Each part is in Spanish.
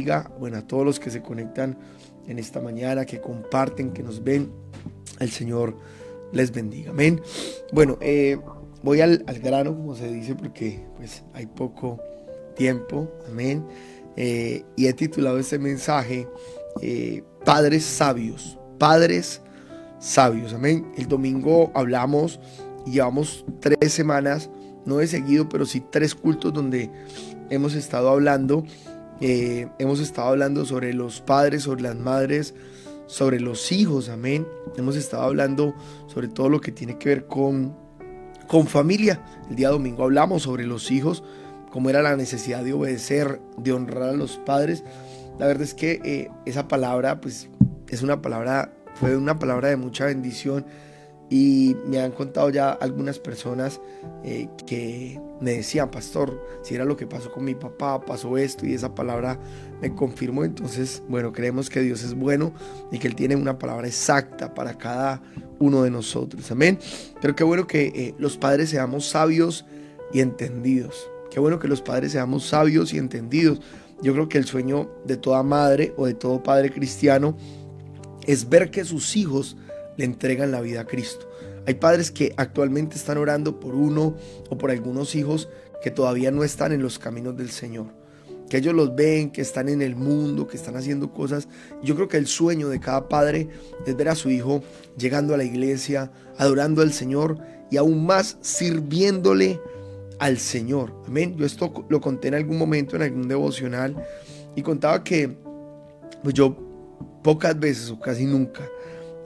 bendiga. Bueno, a todos los que se conectan en esta mañana, que comparten, que nos ven, el Señor les bendiga. Amén. Bueno, voy al grano, como se dice, porque pues hay poco tiempo. Amén. Y he titulado este mensaje Padres Sabios. Padres Sabios. Amén. El domingo hablamos y llevamos 3 semanas, no de seguido, pero sí 3 cultos donde hemos estado hablando sobre los padres, sobre las madres, sobre los hijos. Amén. Hemos estado hablando sobre todo lo que tiene que ver con familia. El día domingo hablamos sobre los hijos, cómo era la necesidad de obedecer, de honrar a los padres. La verdad es que esa palabra pues fue una palabra de mucha bendición, y me han contado ya algunas personas que me decían: pastor, si era lo que pasó con mi papá, pasó esto, y esa palabra me confirmó. Entonces, bueno, creemos que Dios es bueno y que Él tiene una palabra exacta para cada uno de nosotros. Amén. Pero qué bueno que los padres seamos sabios y entendidos. Qué bueno que los padres seamos sabios y entendidos. Yo creo que el sueño de toda madre o de todo padre cristiano es ver que sus hijos le entregan la vida a Cristo. Hay padres que actualmente están orando por uno o por algunos hijos que todavía no están en los caminos del Señor, que ellos los ven, que están en el mundo, que están haciendo cosas. Yo creo que el sueño de cada padre es ver a su hijo llegando a la iglesia, adorando al Señor y aún más sirviéndole al Señor. Amén. Yo esto lo conté en algún momento, en algún devocional, y contaba que pues yo pocas veces o casi nunca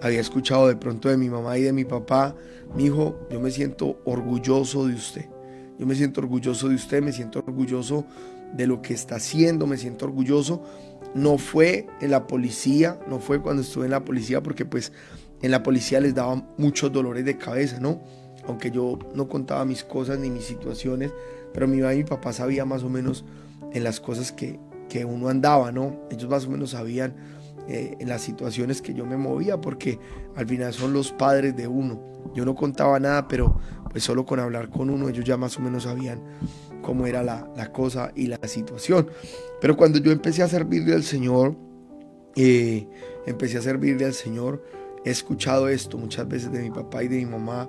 había escuchado de pronto de mi mamá y de mi papá: mi hijo, yo me siento orgulloso de usted. Yo me siento orgulloso de usted, me siento orgulloso de lo que está haciendo, me siento orgulloso. No fue en la policía, no fue cuando estuve en la policía, porque pues en la policía les daban muchos dolores de cabeza, ¿no? Aunque yo no contaba mis cosas ni mis situaciones, pero mi mamá y mi papá sabían más o menos en las cosas que uno andaba, ¿no? Ellos más o menos sabían en las situaciones que yo me movía, porque al final son los padres de uno. Yo no contaba nada, pero pues solo con hablar con uno ellos ya más o menos sabían cómo era la cosa y la situación. Pero cuando yo empecé a servirle al Señor, he escuchado esto muchas veces de mi papá y de mi mamá: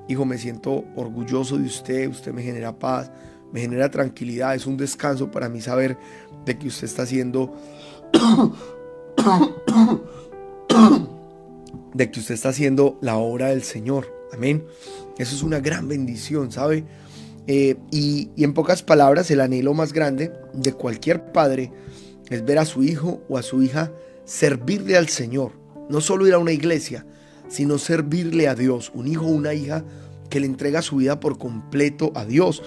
hijo, me siento orgulloso de usted, usted me genera paz, me genera tranquilidad, es un descanso para mí saber de que usted está haciendo la obra del Señor. Amén. Eso es una gran bendición, ¿sabe? Y en pocas palabras, el anhelo más grande de cualquier padre es ver a su hijo o a su hija servirle al Señor. No solo ir a una iglesia, sino servirle a Dios. Un hijo o una hija que le entrega su vida por completo a Dios.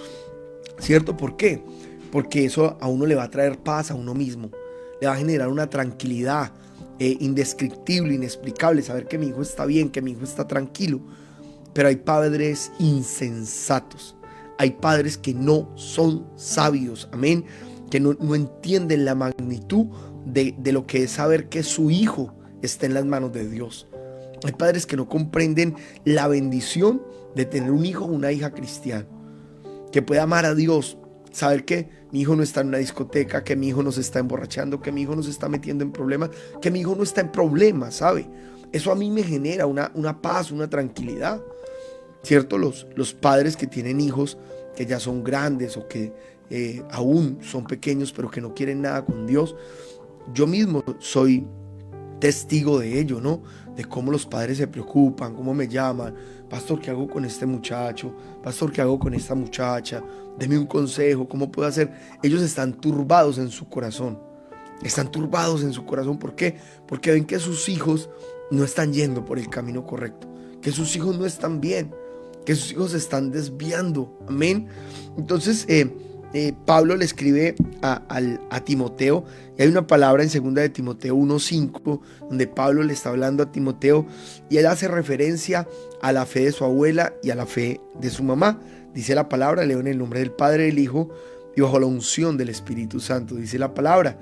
¿Cierto? ¿Por qué? Porque eso a uno le va a traer paz a uno mismo. Le va a generar una tranquilidad indescriptible, inexplicable, saber que mi hijo está bien, que mi hijo está tranquilo. Pero hay padres insensatos, hay padres que no son sabios, amén, que no entienden la magnitud de lo que es saber que su hijo está en las manos de Dios. Hay padres que no comprenden la bendición de tener un hijo o una hija cristiano, que pueda amar a Dios, saber que mi hijo no está en una discoteca, que mi hijo no se está emborrachando, que mi hijo no se está metiendo en problemas, que mi hijo no está en problemas, ¿sabe? Eso a mí me genera una paz, una tranquilidad. ¿Cierto? Los padres que tienen hijos que ya son grandes o que aún son pequeños pero que no quieren nada con Dios, yo mismo soy testigo de ello, ¿no? De cómo los padres se preocupan, cómo me llaman: pastor, ¿qué hago con este muchacho? Pastor, ¿qué hago con esta muchacha? Deme un consejo, ¿cómo puedo hacer? Ellos están turbados en su corazón. Están turbados en su corazón. ¿Por qué? Porque ven que sus hijos no están yendo por el camino correcto, que sus hijos no están bien, que sus hijos se están desviando. Amén. Entonces Pablo le escribe a Timoteo, y hay una palabra en 2 de Timoteo 1:5 donde Pablo le está hablando a Timoteo y él hace referencia a la fe de su abuela y a la fe de su mamá. Dice la palabra, leo en el nombre del Padre, del Hijo y bajo la unción del Espíritu Santo. Dice la palabra: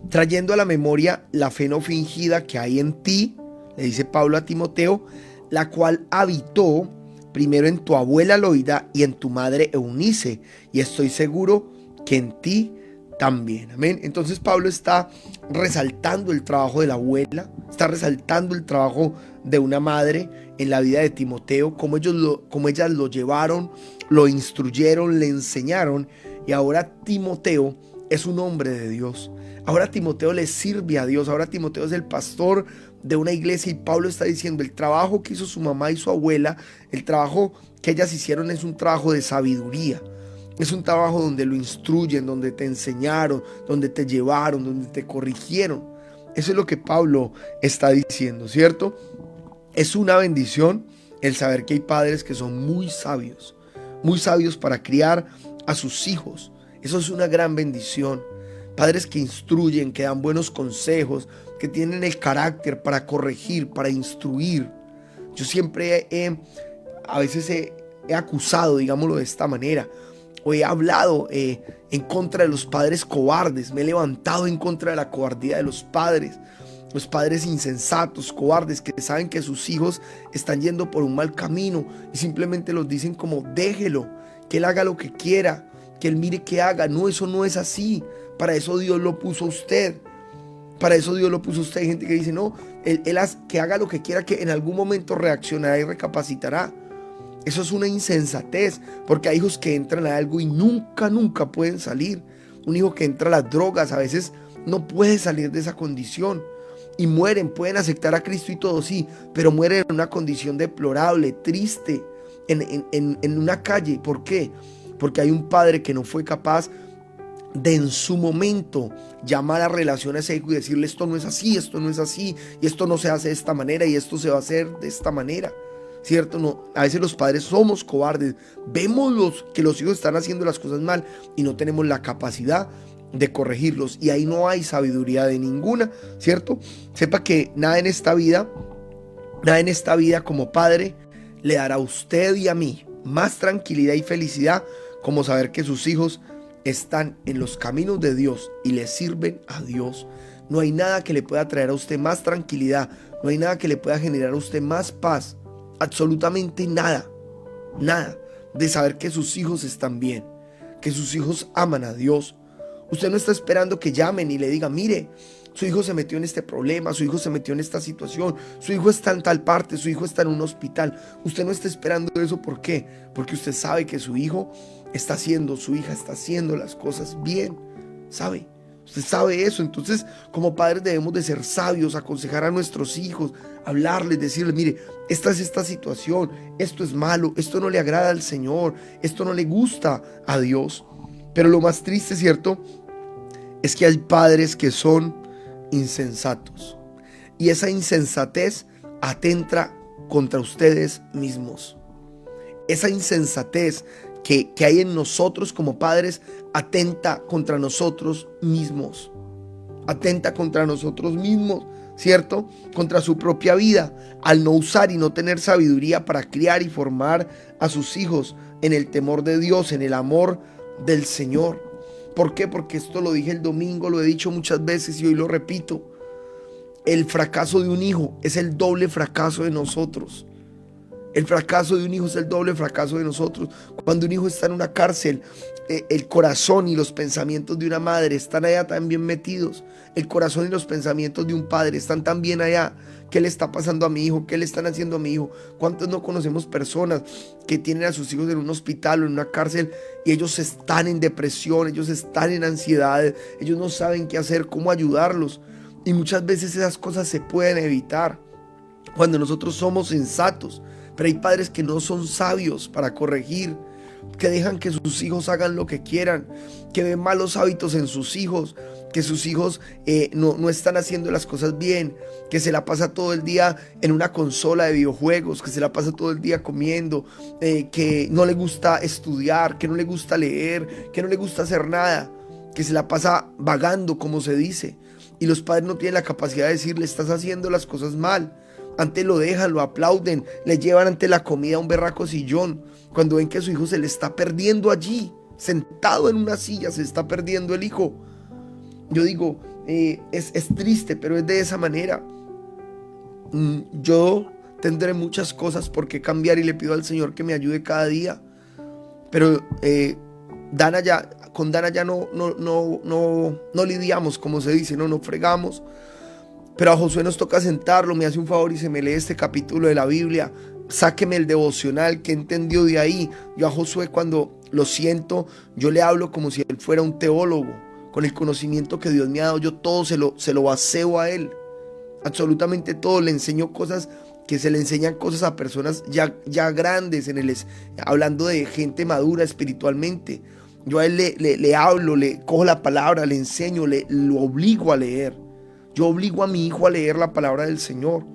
trayendo a la memoria la fe no fingida que hay en ti, le dice Pablo a Timoteo, la cual habitó primero en tu abuela Loida y en tu madre Eunice, y estoy seguro que en ti también. Amén. Entonces Pablo está resaltando el trabajo de la abuela, está resaltando el trabajo de una madre en la vida de Timoteo, como ellas lo llevaron, lo instruyeron, le enseñaron, y ahora Timoteo es un hombre de Dios. Ahora Timoteo le sirve a Dios, ahora Timoteo es el pastor de una iglesia, y Pablo está diciendo: el trabajo que hizo su mamá y su abuela, el trabajo que ellas hicieron es un trabajo de sabiduría. Es un trabajo donde lo instruyen, donde te enseñaron, donde te llevaron, donde te corrigieron. Eso es lo que Pablo está diciendo, ¿cierto? Es una bendición el saber que hay padres que son muy sabios para criar a sus hijos. Eso es una gran bendición. Padres que instruyen, que dan buenos consejos, que tienen el carácter para corregir, para instruir. Yo siempre a veces he acusado, digámoslo de esta manera, o he hablado en contra de los padres cobardes. Me he levantado en contra de la cobardía de los padres insensatos, cobardes, que saben que sus hijos están yendo por un mal camino y simplemente los dicen como: déjelo, que él haga lo que quiera, que él mire qué haga. No, eso no es así. Para eso Dios lo puso a usted. Para eso Dios lo puso a usted. Hay gente que dice: no, que haga lo que quiera, que en algún momento reaccionará y recapacitará. Eso es una insensatez, porque hay hijos que entran a algo y nunca pueden salir. Un hijo que entra a las drogas a veces no puede salir de esa condición y mueren. Pueden aceptar a Cristo y todo, sí, pero mueren en una condición deplorable, triste, en una calle. ¿Por qué? Porque hay un padre que no fue capaz de en su momento llamar a relación a ese hijo y decirle: esto no es así, y esto no se hace de esta manera, y esto se va a hacer de esta manera. ¿Cierto? No, a veces los padres somos cobardes, vemos que los hijos están haciendo las cosas mal y no tenemos la capacidad de corregirlos, y ahí no hay sabiduría de ninguna, ¿cierto? Sepa que nada en esta vida como padre le dará a usted y a mí más tranquilidad y felicidad como saber que sus hijos están en los caminos de Dios y le sirven a Dios. No hay nada que le pueda traer a usted más tranquilidad, no hay nada que le pueda generar a usted más paz. Absolutamente nada de saber que sus hijos están bien, que sus hijos aman a Dios. Usted no está esperando que llamen y le digan: mire, su hijo se metió en este problema, su hijo se metió en esta situación, su hijo está en tal parte, su hijo está en un hospital. Usted no está esperando eso. ¿Por qué? Porque usted sabe que su hija está haciendo las cosas bien, ¿sabe? Usted sabe eso. Entonces, como padres debemos de ser sabios, aconsejar a nuestros hijos, hablarles, decirles: mire, esta es esta situación, esto es malo, esto no le agrada al Señor, esto no le gusta a Dios. Pero lo más triste, ¿cierto?, es que hay padres que son insensatos, y esa insensatez atenta contra ustedes mismos. Esa insensatez que hay en nosotros como padres atenta contra nosotros mismos. ¿Cierto? Contra su propia vida, al no usar y no tener sabiduría para criar y formar a sus hijos en el temor de Dios, en el amor del Señor. ¿Por qué? Porque esto lo dije el domingo, lo he dicho muchas veces y hoy lo repito. El fracaso de un hijo es el doble fracaso de nosotros. El fracaso de un hijo es el doble fracaso de nosotros. Cuando un hijo está en una cárcel, el corazón y los pensamientos de una madre están allá también metidos. El corazón y los pensamientos de un padre están también allá. ¿Qué le está pasando a mi hijo? ¿Qué le están haciendo a mi hijo? ¿Cuántos no conocemos personas que tienen a sus hijos en un hospital o en una cárcel y ellos están en depresión, ellos están en ansiedad, ellos no saben qué hacer, cómo ayudarlos? Y muchas veces esas cosas se pueden evitar cuando nosotros somos sensatos. Pero hay padres que no son sabios para corregir, que dejan que sus hijos hagan lo que quieran, que ven malos hábitos en sus hijos, que sus hijos no están haciendo las cosas bien, que se la pasa todo el día en una consola de videojuegos, que se la pasa todo el día comiendo, que no le gusta estudiar, que no le gusta leer, que no le gusta hacer nada, que se la pasa vagando, como se dice. Y los padres no tienen la capacidad de decirle: estás haciendo las cosas mal. Antes lo dejan, lo aplauden, le llevan ante la comida a un berraco sillón. Cuando ven que su hijo se le está perdiendo allí, sentado en una silla, se está perdiendo el hijo. Yo digo, es triste, pero es de esa manera. Yo tendré muchas cosas por qué cambiar y le pido al Señor que me ayude cada día. Pero Dana ya con Dana ya no lidiamos, como se dice, no fregamos. Pero a Josué nos toca sentarlo, me hace un favor y se me lee este capítulo de la Biblia. Sáqueme el devocional, ¿qué entendió de ahí? Yo a Josué cuando lo siento, yo le hablo como si él fuera un teólogo. Con el conocimiento que Dios me ha dado, yo todo se lo baseo a él. Absolutamente todo, le enseño cosas que se le enseñan cosas a personas ya grandes, hablando de gente madura espiritualmente. Yo a él le hablo, le cojo la palabra, le enseño, lo obligo a leer. Yo obligo a mi hijo a leer la palabra del Señor.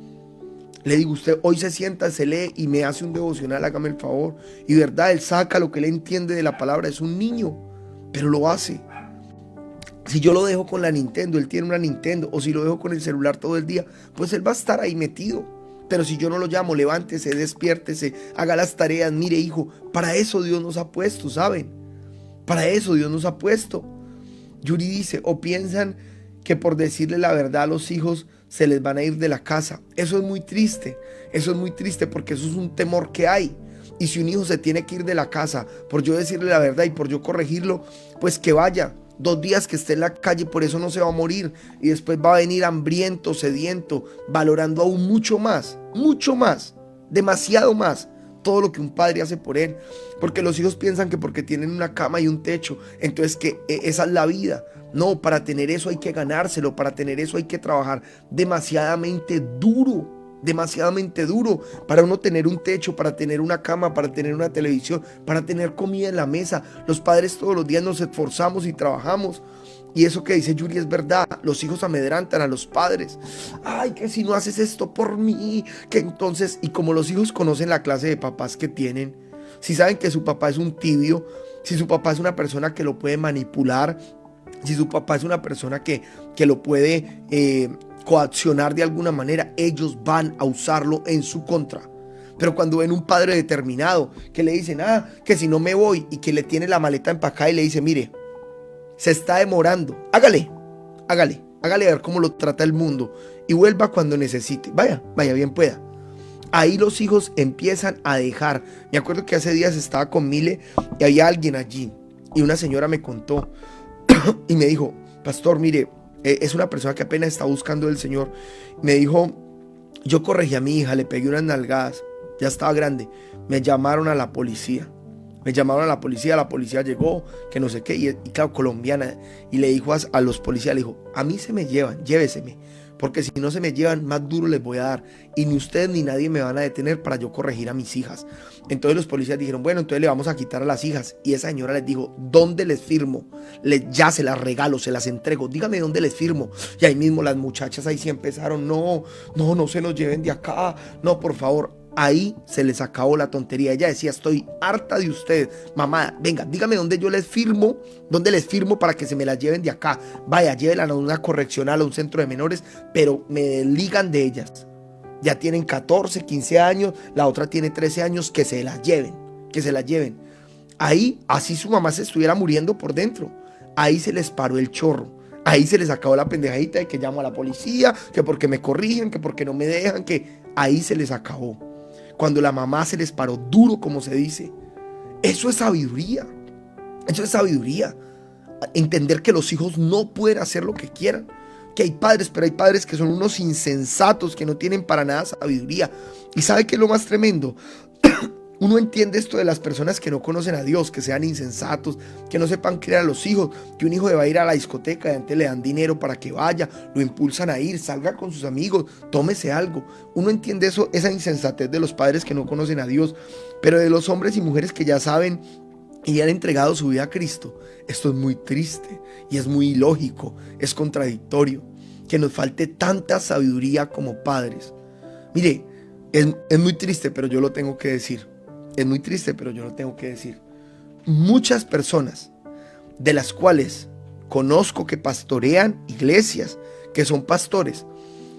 Le digo, usted hoy se sienta, se lee y me hace un devocional, hágame el favor. Y verdad, él saca lo que él entiende de la palabra, es un niño, pero lo hace. Si yo lo dejo con la Nintendo, él tiene una Nintendo, o si lo dejo con el celular todo el día, pues él va a estar ahí metido. Pero si yo no lo llamo, levántese, despiértese, haga las tareas, mire hijo, para eso Dios nos ha puesto, ¿saben? Para eso Dios nos ha puesto. Yuri dice, o piensan que por decirle la verdad a los hijos se les van a ir de la casa. Eso es muy triste porque eso es un temor que hay. Y si un hijo se tiene que ir de la casa por yo decirle la verdad y por yo corregirlo, pues que vaya. 2 días que esté en la calle, por eso no se va a morir. Y después va a venir hambriento, sediento, valorando aún mucho más, demasiado más, todo lo que un padre hace por él. Porque los hijos piensan que porque tienen una cama y un techo, entonces que esa es la vida. No, para tener eso hay que ganárselo, para tener eso hay que trabajar demasiadamente duro. Para uno tener un techo, para tener una cama, para tener una televisión, para tener comida en la mesa. Los padres todos los días nos esforzamos y trabajamos. Y eso que dice Yuri es verdad. Los hijos amedrantan a los padres. Ay, que si no haces esto por mí, que entonces, y como los hijos conocen la clase de papás que tienen, si saben que su papá es un tibio, si su papá es una persona que lo puede manipular, si su papá es una persona que lo puede coaccionar de alguna manera, ellos van a usarlo en su contra. Pero cuando ven un padre determinado que le dicen, que si no me voy, y que le tiene la maleta empacada y le dice, mire, se está demorando, hágale a ver cómo lo trata el mundo y vuelva cuando necesite, vaya bien pueda. Ahí los hijos empiezan a dejar. Me acuerdo que hace días estaba con Mile y había alguien allí y una señora me contó y me dijo, pastor, mire, es una persona que apenas está buscando del Señor. Me dijo, yo corregí a mi hija, le pegué unas nalgadas, ya estaba grande. Me llamaron a la policía. La policía llegó, que no sé qué, y claro, colombiana. Y le dijo a los policías, le dijo, a mí se me llevan, lléveseme. Porque si no se me llevan, más duro les voy a dar. Y ni ustedes ni nadie me van a detener para yo corregir a mis hijas. Entonces los policías dijeron, bueno, entonces le vamos a quitar a las hijas. Y esa señora les dijo, ¿dónde les firmo? Ya se las regalo, se las entrego. Dígame dónde les firmo. Y ahí mismo las muchachas ahí sí empezaron, no se nos lleven de acá. No, por favor. Ahí se les acabó la tontería. Ella decía, estoy harta de usted, mamá, venga, dígame dónde les firmo para que se me las lleven de acá. Vaya, llévenla a una correccional, a un centro de menores, pero me desligan de ellas. Ya tienen 14, 15 años, la otra tiene 13 años, que se las lleven. Ahí, así su mamá se estuviera muriendo por dentro, ahí se les paró el chorro. Ahí se les acabó la pendejadita de que llamo a la policía, que porque me corrigen, que porque no me dejan, que ahí se les acabó. Cuando la mamá se les paró duro, como se dice. Eso es sabiduría. Entender que los hijos no pueden hacer lo que quieran. Que hay padres, pero hay padres que son unos insensatos, que no tienen para nada sabiduría. ¿Y sabe qué es lo más tremendo? Uno entiende esto de las personas que no conocen a Dios, que sean insensatos, que no sepan criar a los hijos, que un hijo deba ir a la discoteca y antes le dan dinero para que vaya, lo impulsan a ir, salga con sus amigos, tómese algo. Uno entiende eso, esa insensatez de los padres que no conocen a Dios, pero de los hombres y mujeres que ya saben y han entregado su vida a Cristo, esto es muy triste y es muy ilógico, es contradictorio, que nos falte tanta sabiduría como padres. Mire, es muy triste, pero yo lo tengo que decir. Muchas personas de las cuales conozco que pastorean iglesias, que son pastores,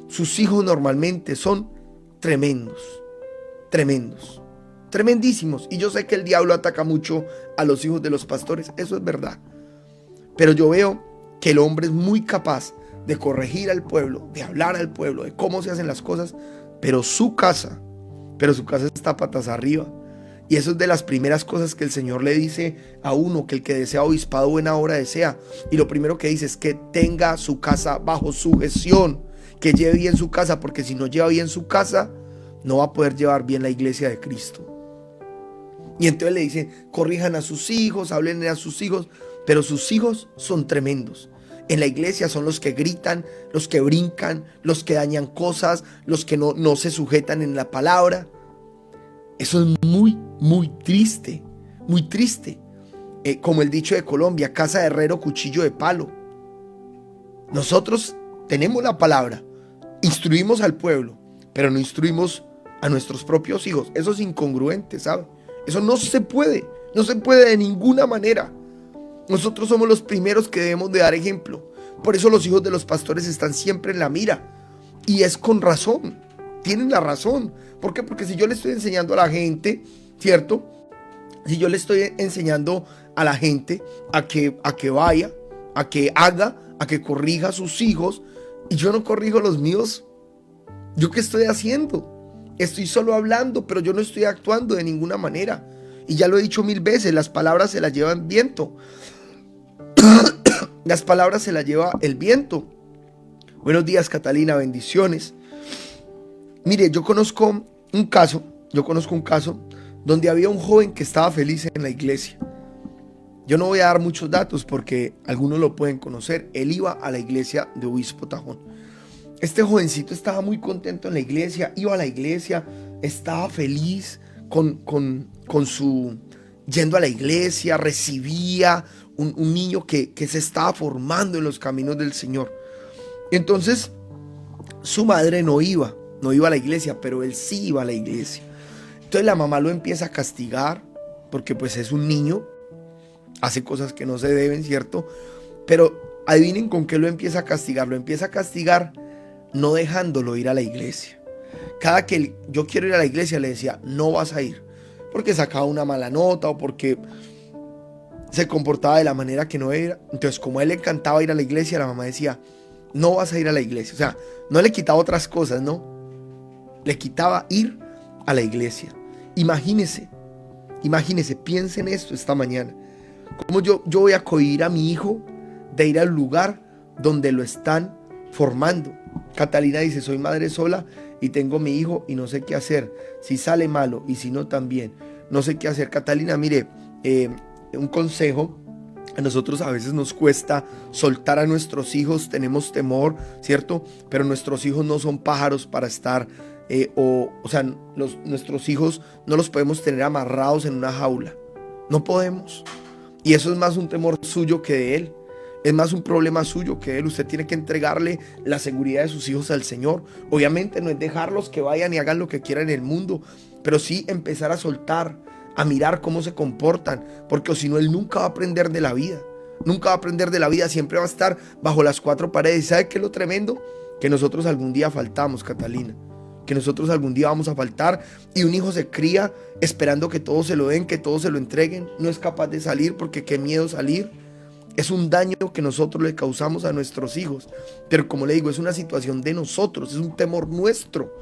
sus hijos normalmente son tremendísimos. Y yo sé que el diablo ataca mucho a los hijos de los pastores, eso es verdad. Pero yo veo que el hombre es muy capaz de corregir al pueblo, de hablar al pueblo, de cómo se hacen las cosas, pero su casa está patas arriba. Y eso es de las primeras cosas que el Señor le dice a uno, que el que desea obispado buena obra desea. Y lo primero que dice es que tenga su casa bajo sujeción, que lleve bien su casa, porque si no lleva bien su casa, no va a poder llevar bien la iglesia de Cristo. Y entonces le dice, corrijan a sus hijos, hablen a sus hijos, pero sus hijos son tremendos. En la iglesia son los que gritan, los que brincan, los que dañan cosas, los que no se sujetan en la palabra. Eso es muy triste, muy triste. Como el dicho de Colombia, casa de herrero, cuchillo de palo. Nosotros tenemos la palabra, instruimos al pueblo, pero no instruimos a nuestros propios hijos. Eso es incongruente, ¿sabe? Eso no se puede de ninguna manera. Nosotros somos los primeros que debemos de dar ejemplo. Por eso los hijos de los pastores están siempre en la mira. Y es con razón, tienen la razón. ¿Por qué? Porque si yo le estoy enseñando a la gente, ¿cierto? Si yo le estoy enseñando a la gente a que vaya, a que haga, a que corrija a sus hijos, y yo no corrijo los míos, ¿yo qué estoy haciendo? Estoy solo hablando, pero yo no estoy actuando de ninguna manera. Y ya lo he dicho 1000 veces, las palabras se las lleva el viento. Las palabras se las lleva el viento. Buenos días, Catalina, bendiciones. Mire, yo conozco un caso donde había un joven que estaba feliz en la iglesia. Yo no voy a dar muchos datos porque algunos lo pueden conocer. Él iba a la iglesia de Obispo Tajón. Este jovencito estaba muy contento en la iglesia, iba a la iglesia, estaba feliz yendo a la iglesia, recibía un niño que se estaba formando en los caminos del Señor. Entonces, su madre no iba a la iglesia, pero él sí iba a la iglesia. Entonces la mamá lo empieza a castigar, porque pues es un niño, hace cosas que no se deben, ¿cierto? Pero adivinen con qué lo empieza a castigar. Lo empieza a castigar no dejándolo ir a la iglesia. Cada que yo quiero ir a la iglesia, le decía, no vas a ir, porque sacaba una mala nota o porque se comportaba de la manera que no era. Entonces, como a él le encantaba ir a la iglesia, la mamá decía, no vas a ir a la iglesia. O sea, no le quitaba otras cosas, no, le quitaba ir a la iglesia. Imagínese, piensen esto esta mañana. ¿Cómo yo voy a cohibir a mi hijo de ir al lugar donde lo están formando? Catalina dice, soy madre sola y tengo mi hijo y no sé qué hacer. Si sale malo y si no también, no sé qué hacer. Catalina, mire, un consejo. A nosotros a veces nos cuesta soltar a nuestros hijos, tenemos temor, ¿cierto? Pero nuestros hijos no son pájaros para estar, nuestros hijos no los podemos tener amarrados en una jaula. No podemos. Y eso es más un temor suyo que de él. Es más un problema suyo que él. Usted tiene que entregarle la seguridad de sus hijos al Señor. Obviamente no es dejarlos que vayan y hagan lo que quieran en el mundo, pero sí empezar a soltar, a mirar cómo se comportan, porque si no, él nunca va a aprender de la vida. Nunca va a aprender de la vida, siempre va a estar bajo las cuatro paredes. ¿Y sabe qué es lo tremendo? Que nosotros algún día faltamos, Catalina. Que nosotros algún día vamos a faltar, y un hijo se cría esperando que todos se lo den, que todos se lo entreguen. No es capaz de salir porque qué miedo salir. Es un daño que nosotros le causamos a nuestros hijos. Pero como le digo, es una situación de nosotros, es un temor nuestro.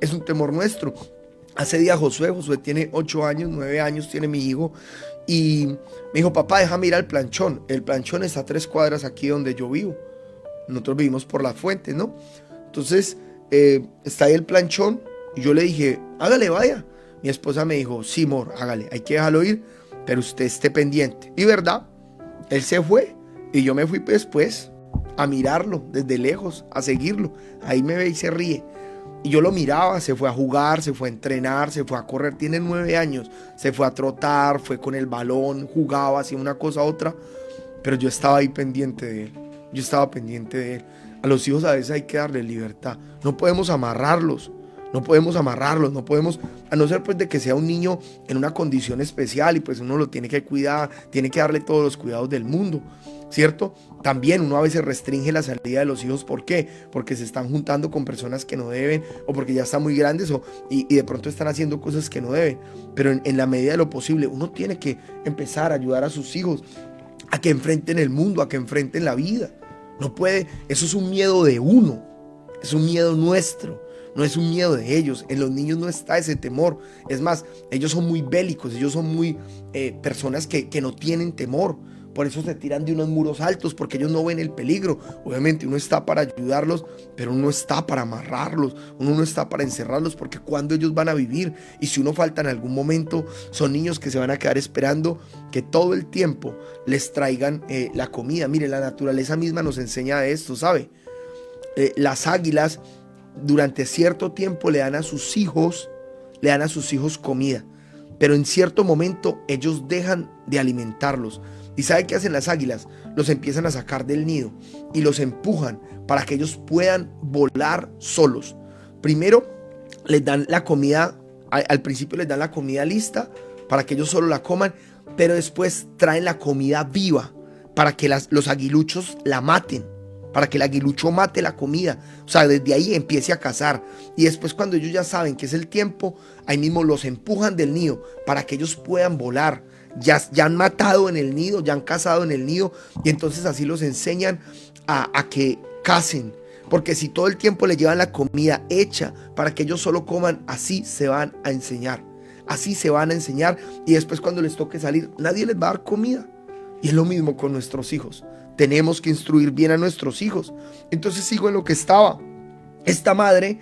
Es un temor nuestro. Hace día Josué tiene 8 años, 9 años tiene mi hijo, y me dijo, papá, déjame ir al planchón. El planchón está a 3 cuadras aquí donde yo vivo. Nosotros vivimos por Las Fuentes, ¿no? Entonces, está ahí el planchón, y yo le dije, hágale, vaya. Mi esposa me dijo, sí, amor, hágale, hay que dejarlo ir, pero usted esté pendiente. Y verdad, él se fue, y yo me fui después a mirarlo desde lejos, a seguirlo. Ahí me ve y se ríe. Y yo lo miraba, se fue a jugar, se fue a entrenar, se fue a correr, tiene 9 años, se fue a trotar, fue con el balón, jugaba, hacía una cosa a otra, pero yo estaba ahí pendiente de él, A los hijos a veces hay que darles libertad, no podemos amarrarlos, a no ser pues de que sea un niño en una condición especial y pues uno lo tiene que cuidar, tiene que darle todos los cuidados del mundo, ¿cierto? También uno a veces restringe la salida de los hijos. ¿Por qué? Porque se están juntando con personas que no deben, o porque ya están muy grandes, y de pronto están haciendo cosas que no deben. Pero en la medida de lo posible uno tiene que empezar a ayudar a sus hijos a que enfrenten el mundo, a que enfrenten la vida. No puede, eso es un miedo de uno, es un miedo nuestro. no es un miedo de ellos. En los niños no está ese temor. Es más, ellos son muy bélicos, ellos son muy personas que no tienen temor. Por eso se tiran de unos muros altos, porque ellos no ven el peligro. Obviamente uno está para ayudarlos, pero uno no está para amarrarlos, uno no está para encerrarlos, porque cuando ellos van a vivir, y si uno falta en algún momento, son niños que se van a quedar esperando que todo el tiempo les traigan la comida. Mire, la naturaleza misma nos enseña esto, ¿sabe? Las águilas durante cierto tiempo le dan a sus hijos comida, pero en cierto momento ellos dejan de alimentarlos. ¿Y sabe qué hacen las águilas? Los empiezan a sacar del nido y los empujan para que ellos puedan volar solos. Primero les dan la comida, al principio les dan la comida lista para que ellos solo la coman, pero después traen la comida viva para que los aguiluchos la maten, para que el aguilucho mate la comida. O sea, desde ahí empiece a cazar. Y después, cuando ellos ya saben que es el tiempo, ahí mismo los empujan del nido para que ellos puedan volar. Ya han matado en el nido, ya han cazado en el nido, y entonces así los enseñan a que cacen. Porque si todo el tiempo les llevan la comida hecha para que ellos solo coman, así se van a enseñar. Así se van a enseñar, y después cuando les toque salir, nadie les va a dar comida. Y es lo mismo con nuestros hijos. Tenemos que instruir bien a nuestros hijos. Entonces sigo en lo que estaba. Esta madre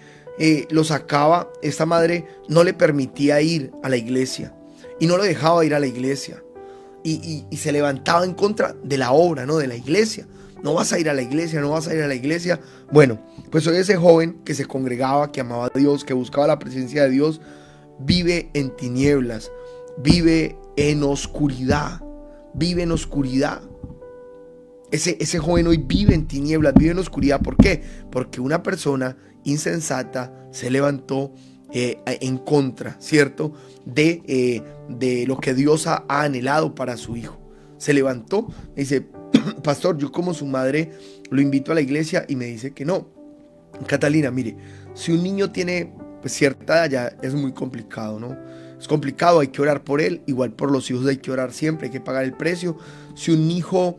lo sacaba, esta madre no le permitía ir a la iglesia. Y no lo dejaba ir a la iglesia. Y se levantaba en contra de la obra, ¿no? De la iglesia. No vas a ir a la iglesia, no vas a ir a la iglesia. Bueno, pues hoy ese joven que se congregaba, que amaba a Dios, que buscaba la presencia de Dios, vive en tinieblas, vive en oscuridad, vive en oscuridad. Ese joven hoy vive en tinieblas, vive en oscuridad. ¿Por qué? Porque una persona insensata se levantó en contra, ¿cierto? De lo que Dios ha anhelado para su hijo. Se levantó y dice: pastor, yo como su madre lo invito a la iglesia, y me dice que no. Catalina, mire, si un niño tiene pues cierta edad, ya es muy complicado, ¿no? Es complicado, hay que orar por él. Igual por los hijos hay que orar siempre, hay que pagar el precio. Si un hijo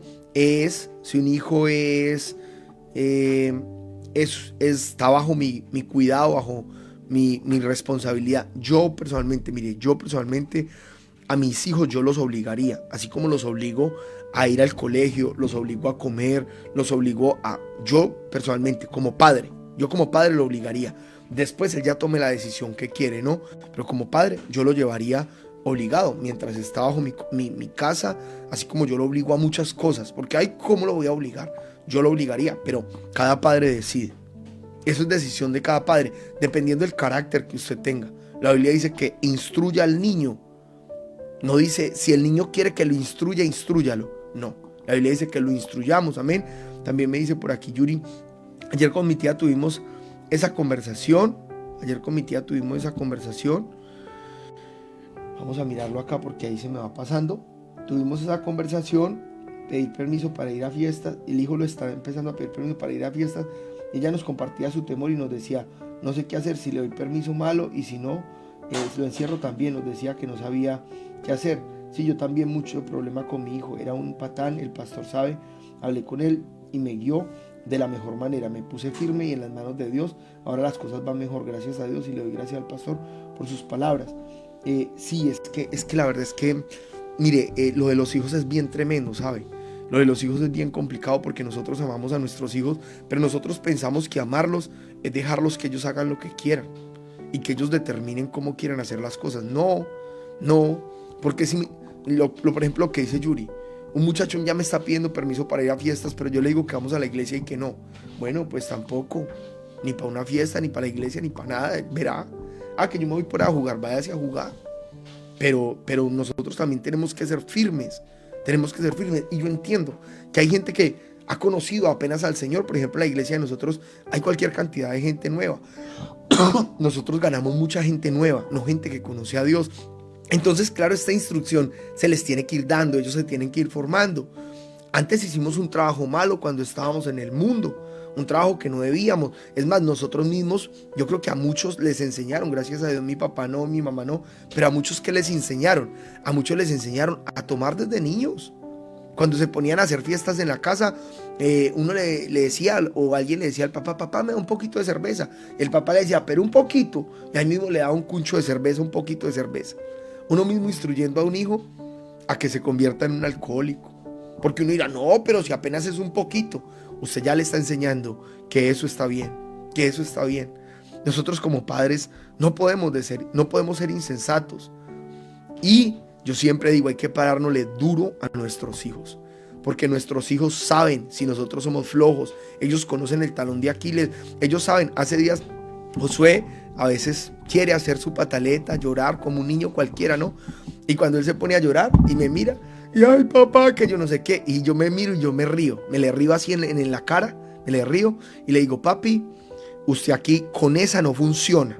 está bajo mi cuidado, bajo mi responsabilidad, yo personalmente a mis hijos yo los obligaría, así como los obligo a ir al colegio, los obligo a comer, yo personalmente como padre lo obligaría. Después él ya tome la decisión que quiere, ¿no? Pero como padre yo lo llevaría obligado mientras está bajo mi casa, así como yo lo obligo a muchas cosas, porque ay, ¿cómo lo voy a obligar? Yo lo obligaría, pero cada padre decide. Eso es decisión de cada padre, dependiendo del carácter que usted tenga. La Biblia dice que instruya al niño. No dice, si el niño quiere que lo instruya, instrúyalo. No, la Biblia dice que lo instruyamos, amén. También me dice por aquí Yuri, ayer con mi tía tuvimos esa conversación. Vamos a mirarlo acá porque ahí se me va pasando. Tuvimos esa conversación, pedí permiso para ir a fiestas. El hijo lo está empezando a pedir permiso para ir a fiestas. Ella nos compartía su temor y nos decía, no sé qué hacer, si le doy permiso malo, y si no, lo encierro también. Nos decía que no sabía qué hacer. Sí, yo también mucho problema con mi hijo, era un patán, el pastor sabe, hablé con él y me guió de la mejor manera, me puse firme y en las manos de Dios. Ahora las cosas van mejor, gracias a Dios, y le doy gracias al pastor por sus palabras. Sí, es que la verdad es que, mire, lo de los hijos es bien tremendo, ¿sabe? Lo de los hijos es bien complicado, porque nosotros amamos a nuestros hijos, pero nosotros pensamos que amarlos es dejarlos que ellos hagan lo que quieran y que ellos determinen cómo quieren hacer las cosas. No, porque si por ejemplo, lo que dice Yuri, un muchacho ya me está pidiendo permiso para ir a fiestas, pero yo le digo que vamos a la iglesia y que no. Bueno, pues tampoco, ni para una fiesta, ni para la iglesia, ni para nada. Verá, que yo me voy por a jugar, váyase a jugar. Pero nosotros también tenemos que ser firmes. Y yo entiendo que hay gente que ha conocido apenas al Señor. Por ejemplo, en la iglesia de nosotros hay cualquier cantidad de gente nueva. Nosotros ganamos mucha gente nueva, no gente que conoce a Dios. Entonces, claro, esta instrucción se les tiene que ir dando, ellos se tienen que ir formando. Antes hicimos un trabajo malo cuando estábamos en el mundo, un trabajo que no debíamos. Es más, nosotros mismos, yo creo que a muchos les enseñaron, gracias a Dios, mi papá no, mi mamá no, pero a muchos que les enseñaron, a muchos les enseñaron a tomar desde niños. Cuando se ponían a hacer fiestas en la casa, uno le decía, o alguien le decía al papá, papá, me da un poquito de cerveza. El papá le decía, pero un poquito. Y ahí mismo le daba un cuncho de cerveza, un poquito de cerveza. Uno mismo instruyendo a un hijo a que se convierta en un alcohólico. Porque uno dirá, no, pero si apenas es un poquito. Usted ya le está enseñando que eso está bien, que eso está bien. Nosotros como padres no podemos ser insensatos. Y yo siempre digo, hay que parárnosle duro a nuestros hijos. Porque nuestros hijos saben si nosotros somos flojos. Ellos conocen el talón de Aquiles. Ellos saben, hace días Josué a veces quiere hacer su pataleta, llorar como un niño cualquiera, ¿no? Y cuando él se pone a llorar y me mira, y ay papá, que yo no sé qué, y yo me miro y yo me río, me le río así en la cara, me le río y le digo, papi, usted aquí con esa no funciona,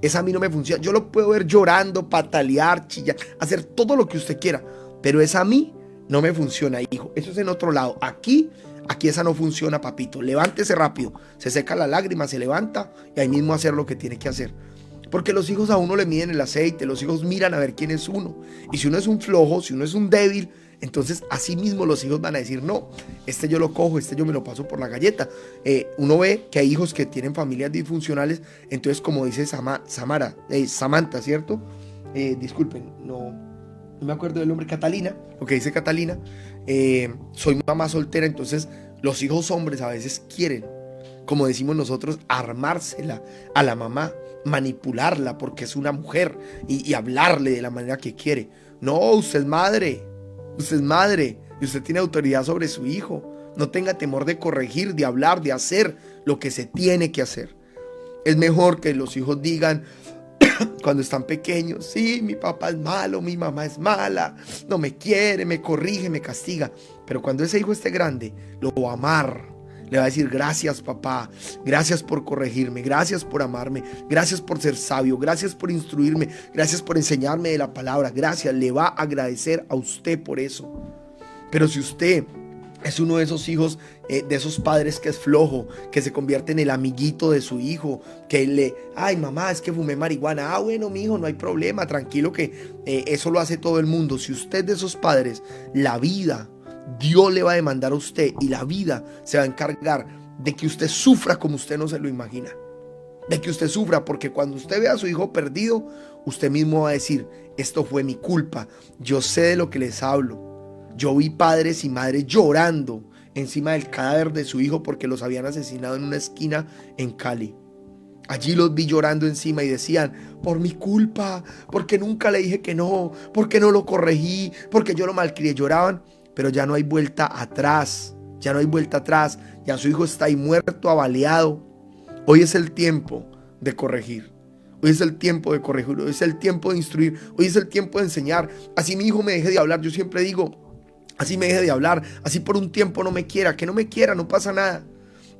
esa a mí no me funciona, yo lo puedo ver llorando, patalear, chillar, hacer todo lo que usted quiera, pero esa a mí no me funciona, hijo, eso es en otro lado, aquí esa no funciona, papito, levántese rápido, se seca la lágrima, se levanta y ahí mismo hacer lo que tiene que hacer. Porque los hijos a uno le miden el aceite, los hijos miran a ver quién es uno. Y si uno es un flojo, si uno es un débil, entonces así mismo los hijos van a decir, no, este yo lo cojo, este yo me lo paso por la galleta. Uno ve que hay hijos que tienen familias disfuncionales, entonces como dice Samantha, ¿cierto? Disculpen, no me acuerdo del nombre, Catalina, lo que dice Catalina, soy mamá soltera, entonces los hijos hombres a veces quieren, como decimos nosotros, armársela a la mamá, manipularla porque es una mujer y hablarle de la manera que quiere. No, usted es madre y usted tiene autoridad sobre su hijo. No tenga temor de corregir, de hablar, de hacer lo que se tiene que hacer. Es mejor que los hijos digan cuando están pequeños, sí, mi papá es malo, mi mamá es mala, no me quiere, me corrige, me castiga. Pero cuando ese hijo esté grande, lo va a amar. Le va a decir, gracias papá, gracias por corregirme, gracias por amarme, gracias por ser sabio, gracias por instruirme, gracias por enseñarme de la palabra, gracias, le va a agradecer a usted por eso. Pero si usted es uno de esos hijos, de esos padres que es flojo, que se convierte en el amiguito de su hijo, que ay mamá, es que fumé marihuana, bueno mi hijo, no hay problema, tranquilo que eso lo hace todo el mundo. Si usted es de esos padres, la vida, Dios le va a demandar a usted y la vida se va a encargar de que usted sufra como usted no se lo imagina. De que usted sufra, porque cuando usted ve a su hijo perdido, usted mismo va a decir, esto fue mi culpa, yo sé de lo que les hablo. Yo vi padres y madres llorando encima del cadáver de su hijo porque los habían asesinado en una esquina en Cali. Allí los vi llorando encima y decían, por mi culpa, porque nunca le dije que no, porque no lo corregí, porque yo lo malcrié, lloraban. Pero ya no hay vuelta atrás, ya no hay vuelta atrás, ya su hijo está ahí muerto, abaleado. Hoy es el tiempo de corregir, hoy es el tiempo de corregir, hoy es el tiempo de instruir, hoy es el tiempo de enseñar. Así mi hijo me deje de hablar, yo siempre digo, así me deje de hablar, así por un tiempo no me quiera, que no me quiera, no pasa nada.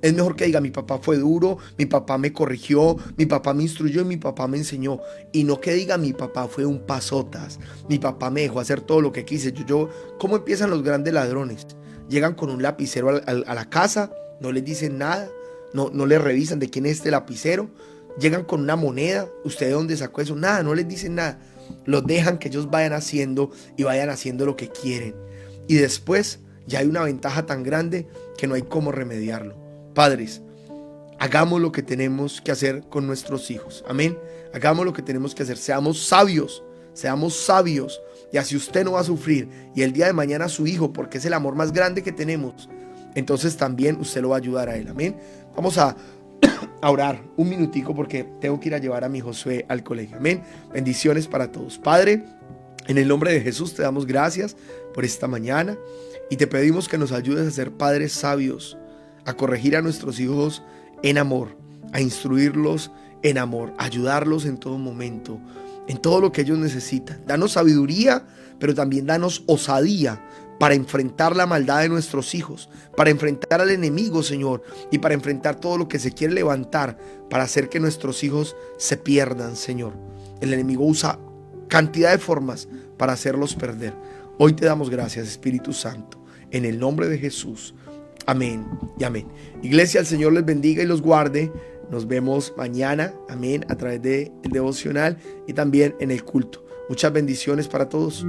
Es mejor que diga, mi papá fue duro, mi papá me corrigió, mi papá me instruyó y mi papá me enseñó. Y no que diga, mi papá fue un pasotas, mi papá me dejó hacer todo lo que quise. ¿Cómo empiezan los grandes ladrones? Llegan con un lapicero a la casa, no les dicen nada, no les revisan de quién es este lapicero. Llegan con una moneda, ¿usted de dónde sacó eso? Nada, no les dicen nada. Los dejan que ellos vayan haciendo y vayan haciendo lo que quieren. Y después ya hay una ventaja tan grande que no hay cómo remediarlo. Padres, hagamos lo que tenemos que hacer con nuestros hijos. Amén. Hagamos lo que tenemos que hacer. Seamos sabios. Y así usted no va a sufrir. Y el día de mañana su hijo, porque es el amor más grande que tenemos, entonces también usted lo va a ayudar a él. Amén. Vamos a orar un minutico porque tengo que ir a llevar a mi Josué al colegio. Amén. Bendiciones para todos. Padre, en el nombre de Jesús te damos gracias por esta mañana y te pedimos que nos ayudes a ser padres sabios, a corregir a nuestros hijos en amor, a instruirlos en amor, a ayudarlos en todo momento, en todo lo que ellos necesitan. Danos sabiduría, pero también danos osadía para enfrentar la maldad de nuestros hijos, para enfrentar al enemigo, Señor, y para enfrentar todo lo que se quiere levantar para hacer que nuestros hijos se pierdan, Señor. El enemigo usa cantidad de formas para hacerlos perder. Hoy te damos gracias, Espíritu Santo, en el nombre de Jesús. Amén y amén. Iglesia, el Señor les bendiga y los guarde. Nos vemos mañana, amén, a través del devocional y también en el culto. Muchas bendiciones para todos.